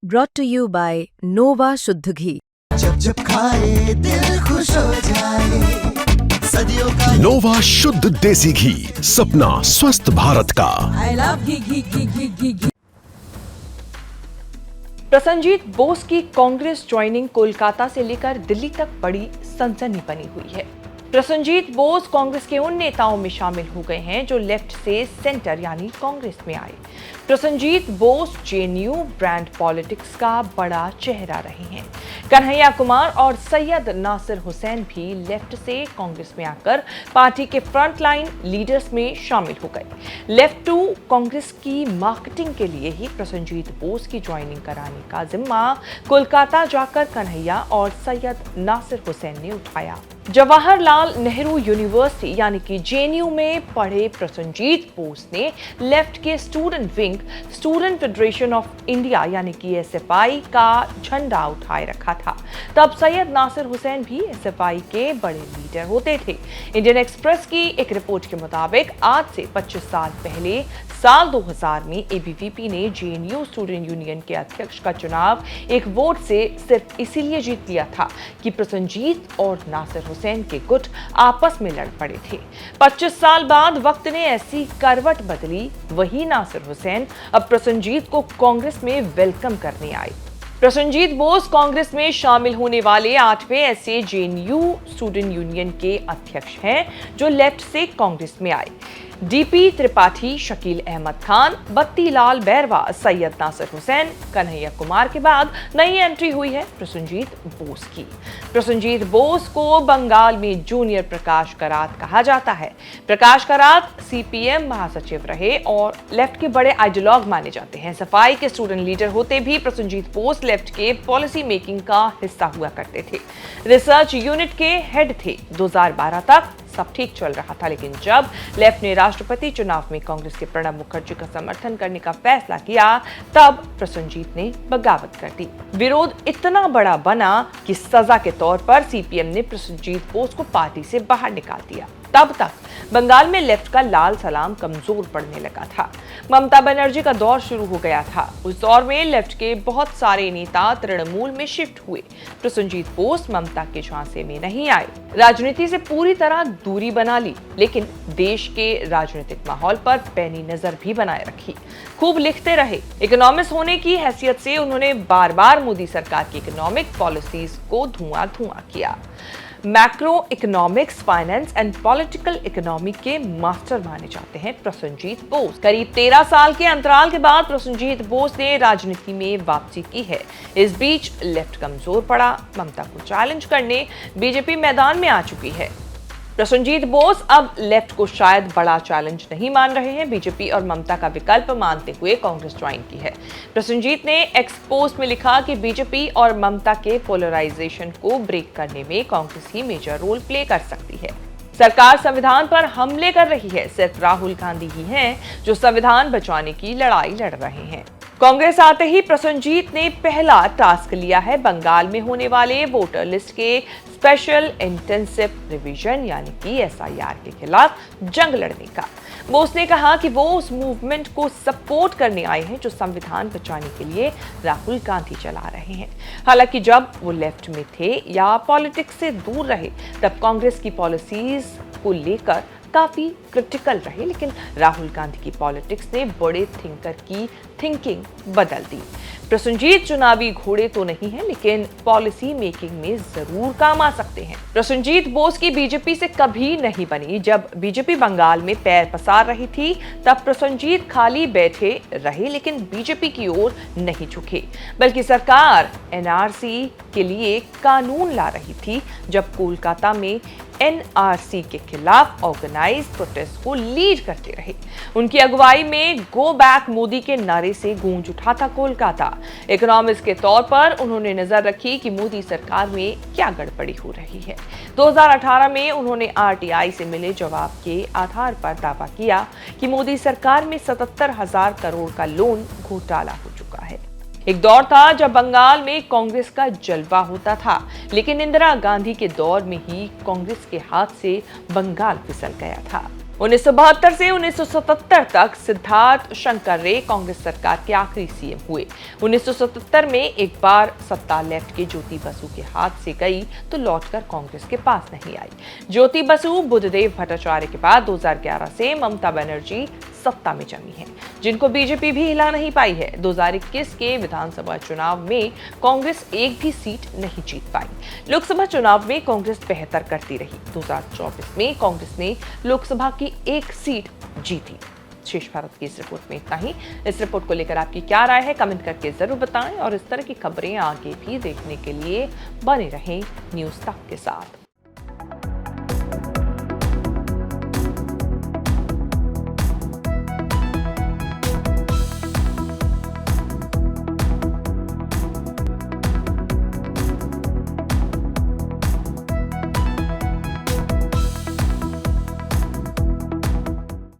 Brought to you by Nova शुद्ध घी। जब जब खाए दिल खुश हो जाए, सदियों का नोवा शुद्ध देसी घी, सपना स्वस्थ भारत का। I love घी। प्रसन्नजीत बोस की कांग्रेस ज्वाइनिंग कोलकाता से लेकर दिल्ली तक बड़ी सनसनी बनी हुई है। प्रसन्नजीत बोस कांग्रेस के उन नेताओं में शामिल हो गए हैं जो लेफ्ट से सेंटर यानी कांग्रेस में आए। Prasannajit Bose JNU brand politics का बड़ा चेहरा रहे हैं। कन्हैया कुमार और सैयद नासिर हुसैन भी लेफ्ट से कांग्रेस में आकर पार्टी के फ्रंटलाइन लीडर्स में शामिल हो गए। लेफ्ट टू कांग्रेस की मार्केटिंग के लिए ही प्रसन्नजीत बोस की ज्वाइनिंग कराने का जिम्मा कोलकाता जाकर कन्हैया और सैयद नासिर हुसैन ने उठाया। जवाहरलाल नेहरू यूनिवर्सिटी यानी कि जेएनयू में पढ़े प्रसन्नजीत बोस ने लेफ्ट के student wing student federation of India यानी कि एसएफआई का झंडा उठाए रखा था। तब सैयद नासिर हुसैन भी एसएफआई के बड़े लीडर होते थे। इंडियन एक्सप्रेस की एक रिपोर्ट के मुताबिक आज से 25 साल पहले साल 2000 में एबीवीपी ने जेएनयू स्टूडेंट यूनियन के अध्यक्ष का चुनाव एक वोट से सिर्फ इसीलिए जीत लिया था कि प्रसन्नजीत और नासिर हुसैन के गुट आपस में लड़ पड़े थे। 25 साल बाद वक्त ने ऐसी करवट बदली, वही नासिर हुसैन अब प्रसन्नजीत को कांग्रेस में वेलकम करने आए। प्रसन्नजीत बोस कांग्रेस में शामिल होने वाले 8वें ऐसे जेएनयू स्टूडेंट यूनियन के अध्यक्ष हैं जो लेफ्ट से कांग्रेस में आए। डीपी त्रिपाठी, शकील अहमद खान, बत्तीलाल बैरवा, सैयद नासिर हुसैन, कन्हैया कुमार के बाद नई एंट्री हुई है प्रसन्नजीत बोस की। प्रसन्नजीत बोस को बंगाल में जूनियर प्रकाश करात कहा जाता है। प्रकाश करात सीपीएम महासचिव रहे और लेफ्ट के बड़े आइडियोलॉग माने जाते हैं। सफाई के स्टूडेंट लीडर होते भी प्रसन्नजीत बोस लेफ्ट के पॉलिसी मेकिंग का हिस्सा हुआ करते थे। रिसर्च यूनिट के हेड थे। 2012 तक सब ठीक चल रहा था, लेकिन जब लेफ्ट ने राष्ट्रपति चुनाव में कांग्रेस के प्रणब मुखर्जी का समर्थन करने का फैसला किया, तब प्रसन्नजीत ने बगावत कर दी। विरोध इतना बड़ा बना कि सजा के तौर पर सीपीएम ने प्रसन्नजीत बोस को पार्टी से बाहर निकाल दिया। तब तक बंगाल में लेफ्ट का लाल सलाम कमजोर पड़ने लगा था। ममता बनर्जी का दौर शुरू हो गया था। उस दौर में लेफ्ट के बहुत सारे नेता तृणमूल में शिफ्ट हुए। प्रसन्नजीत बोस ममता के झांसे में नहीं आए, राजनीति से पूरी तरह दूरी बना ली, लेकिन देश के राजनीतिक माहौल पर पैनी नजर भी बनाए रखी। खूब लिखते रहे। इकोनॉमिस्ट होने की हैसियत से उन्होंने बार बार मोदी सरकार की इकोनॉमिक पॉलिसीज को धुआं किया। Macro economics, finance and political economy के मास्टर माने जाते हैं प्रसन्नजीत बोस। करीब 13 साल के अंतराल के बाद प्रसन्नजीत बोस ने राजनीति में वापसी की है। इस बीच लेफ्ट कमजोर पड़ा। ममता को चैलेंज करने बीजेपी मैदान में आ चुकी है। प्रसन्नजीत बोस अब लेफ्ट को शायद बड़ा चैलेंज नहीं मान रहे हैं। बीजेपी और ममता का विकल्प मानते हुए कांग्रेस ज्वाइन की है। प्रसन्नजीत ने एक्स पोस्ट में लिखा कि बीजेपी और ममता के पोलराइजेशन को ब्रेक करने में कांग्रेस ही मेजर रोल प्ले कर सकती है। सरकार संविधान पर हमले कर रही है। सिर्फ राहुल गांधी ही हैं जो संविधान बचाने की लड़ाई लड़ रहे हैं। कांग्रेस आते ही प्रसन्नजीत ने पहला टास्क लिया है बंगाल में होने वाले वोटर लिस्ट के स्पेशल इंटेंसिव रिवीजन यानी कि एसआईआर के खिलाफ जंग लड़ने का। बोस ने कहा कि वो उस मूवमेंट को सपोर्ट करने आए हैं जो संविधान बचाने के लिए राहुल गांधी चला रहे हैं। हालांकि जब वो लेफ्ट में थे या पॉलिटिक्स से दूर रहे, तब कांग्रेस की पॉलिसीज को लेकर काफी क्रिटिकल रहे, लेकिन राहुल गांधी की पॉलिटिक्स ने बड़े थिंकर की थिंकिंग बदल दी। प्रसन्नजीत चुनावी घोड़े तो नहीं है, लेकिन पॉलिसी मेकिंग में जरूर काम आ सकते हैं। प्रसन्नजीत बोस की बीजेपी से कभी नहीं बनी। जब बीजेपी बंगाल में पैर पसार रही थी, तब प्रसन्नजीत खाली बैठे रहे, लेकिन बीजेपी की ओर नहीं झुके, बल्कि सरकार एनआरसी के लिए कानून ला रही थी। जब कोलकाता में एनआरसी के खिलाफ ऑर्गेनाइज प्रोटेस्ट को लीड करते रहे। उनकी अगुवाई में गो बैक मोदी के नारे से गूंज उठा था कोलकाता। इकोनॉमिस्ट के तौर पर उन्होंने नजर रखी कि मोदी सरकार में क्या गड़बड़ी हो रही है। 2018 में उन्होंने आरटीआई से मिले जवाब के आधार पर दावा किया कि मोदी सरकार में 77,000 करोड़ का लोन घोटाला हो चुका है। एक दौर था जब बंगाल में कांग्रेस का जलवा होता था, लेकिन इंदिरा गांधी के दौर में ही कांग्रेस के हाथ से बंगाल फिसल गया था। 1972 से 1977 तक सिद्धार्थ शंकर रे कांग्रेस सरकार के आखिरी सीएम हुए। 1977 में एक बार सत्ता लेफ्ट के ज्योति बसु के हाथ से गई तो लौटकर कांग्रेस के पास नहीं आई। ज्योति बसु बुद्धदेव भट्टाचार्य के बाद 2011 से ममता बनर्जी सत्ता में जमी है, जिनको बीजेपी भी हिला नहीं पाई है। 2021 के विधानसभा चुनाव में कांग्रेस एक भी सीट नहीं जीत पाई। लोकसभा चुनाव में कांग्रेस बेहतर करती रही। 2024 में कांग्रेस ने लोकसभा की एक सीट जीती। शेष भारत की इस रिपोर्ट में इतना ही। इस रिपोर्ट को लेकर आपकी क्या राय है, कमेंट करके जरूर बताएं और इस तरह की खबरें आगे भी देखने के लिए बने रहें न्यूज़ तक के साथ।